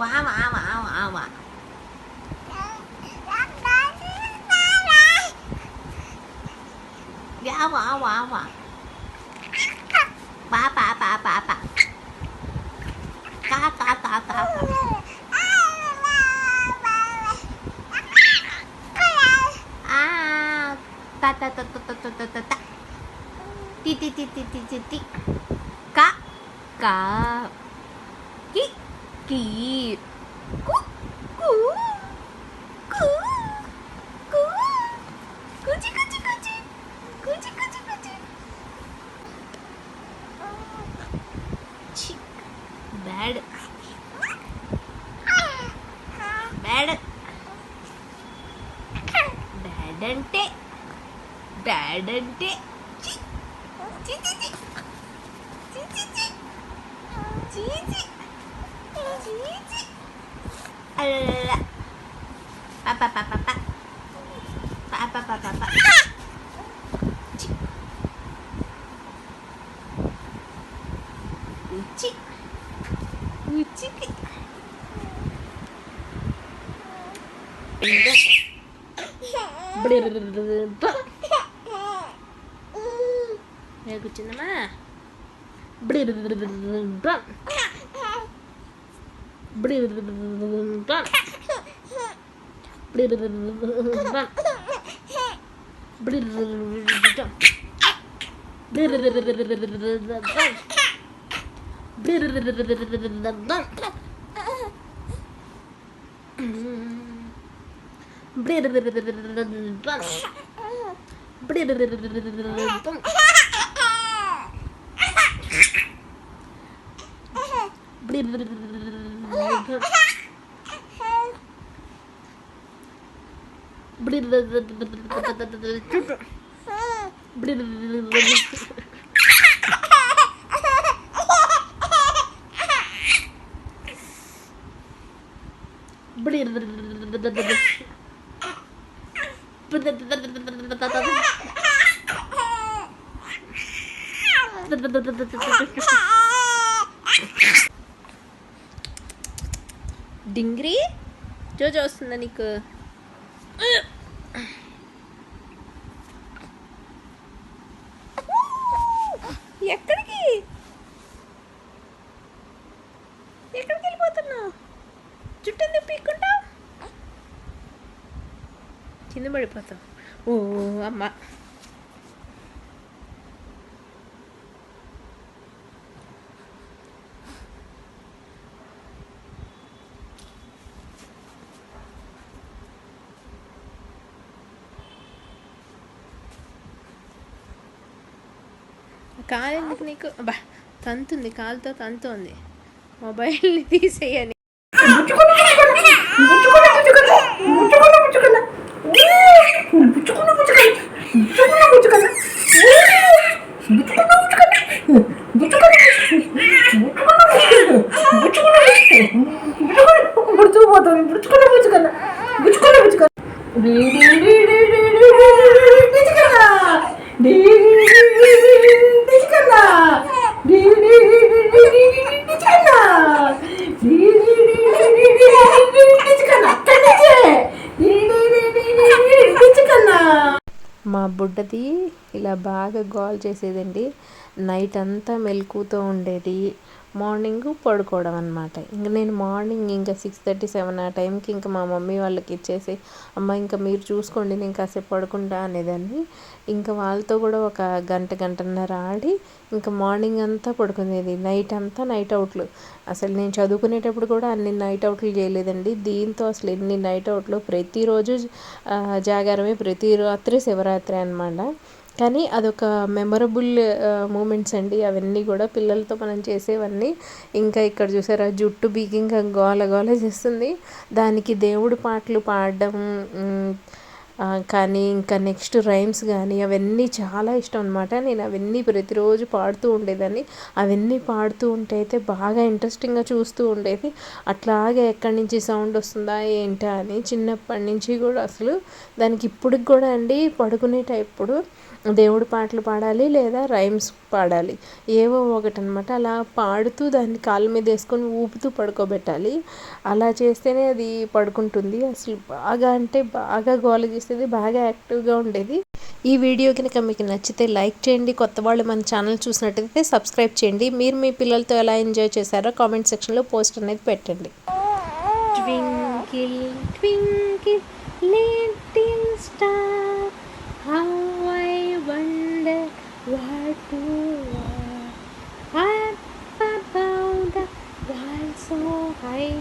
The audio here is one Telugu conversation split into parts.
వా వా వా వా వా యా వా వా వా పా పా పా పా పా కా కా కా కా ఆ తా తా తా తా తా తా తా తా T T T T T T T కా కా కి కీ కు కు కు కు కుచి కుచి కుచి కుచి కుచి కుచి చి బ్యాడ్ బ్యాడ్ డాడ్ అంటే డాడ్ అంటే చి చి చి చి చి చి చి చి చి చి చి అలా పా పా పా పా పా పా పా పా పా చి ఉచి ఉచికి కూర్చుందమ్మా డింగ్రీ జోజో వస్తుందా నీకు ఎక్కడికి ఎక్కడికి వెళ్ళిపోతున్నావు జుట్టు ఎందుకు పీక్కుంటావు కింద పడిపోతావు ఓ అమ్మ కాలు ఎందుకు నీకు అబ్బా తంతుంది కాలుతో తంతుంది మొబైల్ని తీసేయని మా బుడ్డది ఇలా బాగా గోల్ చేసేదండి. నైట్ అంతా మెలకువతో ఉండేది. మార్నింగ్ పడుకోవడం అనమాట. ఇంక నేను మార్నింగ్ ఇంకా 6:30-7 ఆ టైంకి ఇంకా మా మమ్మీ వాళ్ళకి ఇచ్చేసి అమ్మ ఇంకా మీరు చూసుకోండి నేను కాసేపు పడుకుంటా అనేదాన్ని. ఇంకా వాళ్ళతో కూడా ఒక గంటన్నర ఆడి ఇంకా మార్నింగ్ అంతా పడుకునేది. నైట్ అంతా నైట్ అవుట్లు. అసలు నేను చదువుకునేటప్పుడు కూడా అన్ని నైట్ అవుట్లు చేయలేదండి. దీంతో అసలు ఎన్ని నైట్ అవుట్లు, ప్రతిరోజు జాగారమే, ప్రతి రాత్రి శివరాత్రి అనమాట. కానీ అదొక మెమరబుల్ మూమెంట్స్ అండి అవన్నీ కూడా పిల్లలతో మనం చేసేవన్నీ. ఇంకా ఇక్కడ చూసారా జుట్టు బీకి ఇంకా గోల గోల చేస్తుంది. దానికి దేవుడు పాటలు పాడడం కానీ ఇంకా నెక్స్ట్ రైమ్స్ కానీ అవన్నీ చాలా ఇష్టం అనమాట. నేను అవన్నీ ప్రతిరోజు పాడుతూ ఉండేదాన్ని. అవన్నీ పాడుతూ ఉంటే అయితే బాగా ఇంట్రెస్టింగ్గా చూస్తూ ఉండేది. అట్లాగే ఎక్కడి నుంచి సౌండ్ వస్తుందా ఏంటా అని చిన్నప్పటి నుంచి కూడా అసలు దానికి ఇప్పటికి కూడా అండి పడుకునేటప్పుడు దేవుడి పాటలు పాడాలి లేదా రైమ్స్ పాడాలి, ఏవో ఒకటి అనమాట. అలా పాడుతూ దాన్ని కాళ్ళ మీద వేసుకొని ఊపుతూ పడుకోబెట్టాలి. అలా చేస్తేనే అది పడుకుంటుంది. అసలు బాగా అంటే బాగా గోల చేసేది, బాగా యాక్టివ్గా ఉండేది. ఈ వీడియో కనుక మీకు నచ్చితే లైక్ చేయండి. కొత్త వాళ్ళు మన ఛానల్ చూసినట్టయితే సబ్స్క్రైబ్ చేయండి. మీరు మీ పిల్లలతో ఎలా ఎంజాయ్ చేశారో కామెంట్ సెక్షన్లో పోస్ట్ అనేది పెట్టండి. Twinkle, twinkle, little star, how I wonder what you are. Up above the world so high,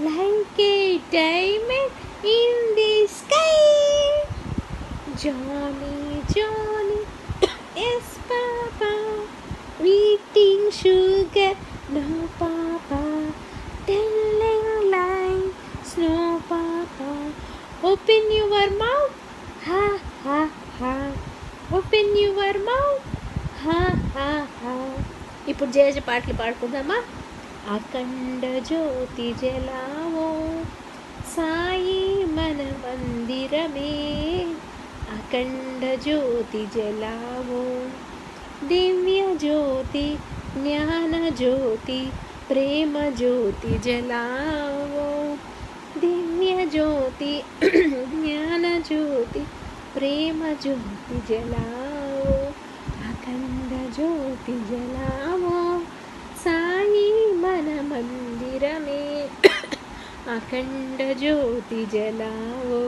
like a diamond in the sky. Johnny, Johnny, yes, Papa, eating sugar, no, Papa, telling lies, no, Papa. Open your mouth, ha, ha, ha. Open your mouth, ha, ha, ha. ఇప్పుడు జేజ పాటలు పాడుకుందామా? అఖండ జ్యోతి జలావో సాయి మన మందిరమే, అఖండ జ్యోతి జలావో దివ్య జ్యోతి జ్ఞాన జ్యోతి ప్రేమ జ్యోతి జలావో, దివ్య జ్యోతి జ్ఞాన జ్యోతి ప్రేమ జ్యోతి జలావో, అఖండ జ్యోతి జలావో సాయి మన మందిరమే, అఖండ జ్యోతి జలావో.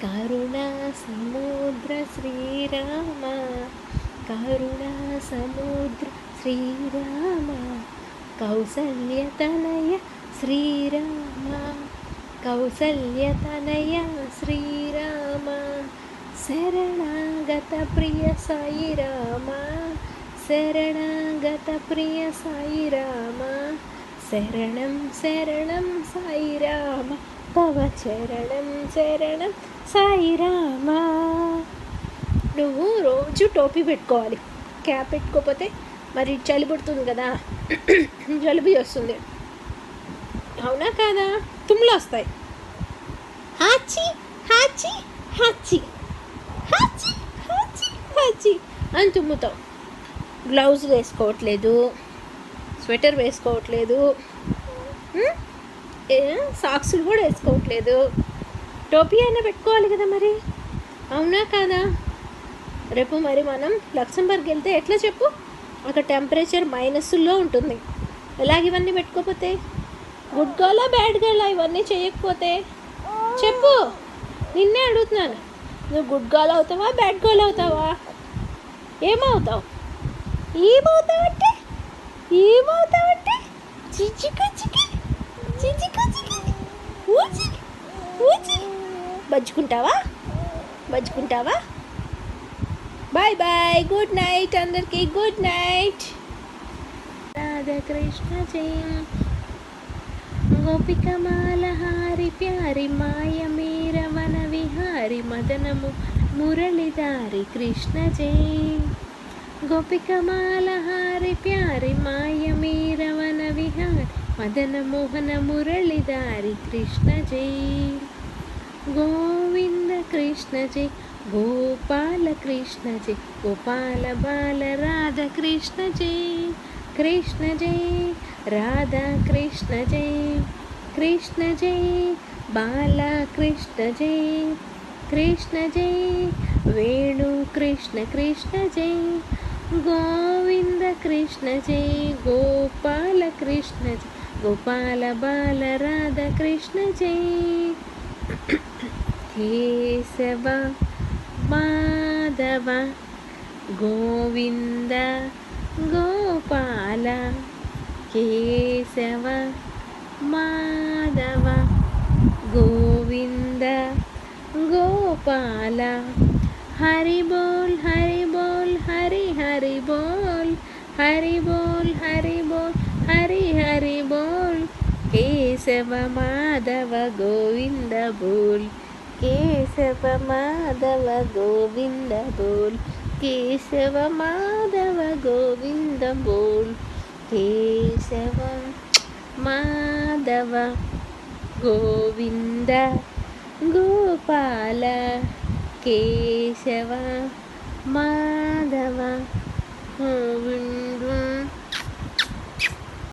కరుణా సముద్ర శ్రీరామ, కరుణా సముద్ర శ్రీరామ, కౌసల్యతనయ శ్రీరామ, కౌసల్యతనయ శ్రీరామ, శరణాగత ప్రియ సాయి రామ, శరణాగత ప్రియ సాయి రామ, శరణం శరణం సాయి రామ, తవ చరణం శరణం సాయి రామ. నువ్వు రోజు టోపీ పెట్టుకోవాలి, క్యాప్ పెట్టుకోకపోతే మరి చలి పుడుతుంది కదా, జలుబు వస్తుంది, అవునా కాదా? తుమ్ములు వస్తాయి, హాచి హాచి హాచి హాచి హాచి హాచి అని తుమ్ముతావు. గ్లౌజ్ వేసుకోవట్లేదు, స్వెటర్ వేసుకోవట్లేదు, సాక్సులు కూడా వేసుకోవట్లేదు, టోపీ అయినా పెట్టుకోవాలి కదా మరి, అవునా కాదా? రేపు మరి మనం లక్సంబర్గ్ వెళ్తే ఎట్లా చెప్పు? అక్కడ టెంపరేచర్ మైనస్లో ఉంటుంది. ఎలాగ ఇవన్నీ పెట్టుకోకపోతే? గుడ్ గర్లా బ్యాడ్ గర్లా ఇవన్నీ చేయకపోతే చెప్పు, నిన్నే అడుగుతున్నాను. నువ్వు గుడ్ గర్ల్ అవుతావా బ్యాడ్ గర్ల్ అవుతావా? ఏమవుతావు? ఏమవుతావంటే ఏమవుతావంటే చిచికొచ్చికి చిచికొచ్చికి ఊచి ఊచి బజ్జుకుంటావా? బజ్జుకుంటావా? బాయ్ బాయ్, గుడ్ నైట్ అందరికీ, గుడ్ నైట్. రాధాకృష్ణ జయం గోపికమాల హారి ప్యారి మాయ మీర వన విహారి మదనము మురళిదారి కృష్ణ జై, గోపికమాల హారి ప్యారి మాయ మీర వన విహారి మదన మోహన మురళిదారి కృష్ణ జై, గోవింద కృష్ణ జై, గోపాల కృష్ణ జై, గోపాల బాల రాధా కృష్ణ జై, కృష్ణ జై రాధా కృష్ణ జై, కృష్ణ జై బాల కృష్ణ జై, కృష్ణ జై వేణు కృష్ణ కృష్ణ జై, గోవింద కృష్ణ జై, గోపాల కృష్ణ జై, గోపాల బాల రాధా కృష్ణ జై, కేశవ మాధవ గోవింద గోపాల, కేశవ మాధవ గోవింద గోపాల, హరి బోల్ హరి బోల్ హరి హరి బోల్, హరి బోల్ హరి బోల్ హరి హరి బోల్, కేశవ మాధవ గోవింద బోల్, కేశవ మాధవ గోవింద బోల్, కేశవ మాధవ గోవింద బోల్, కేశవ మాధవ గోవింద గోపాల, కేశవ మాధవ మాధవ గోవిందు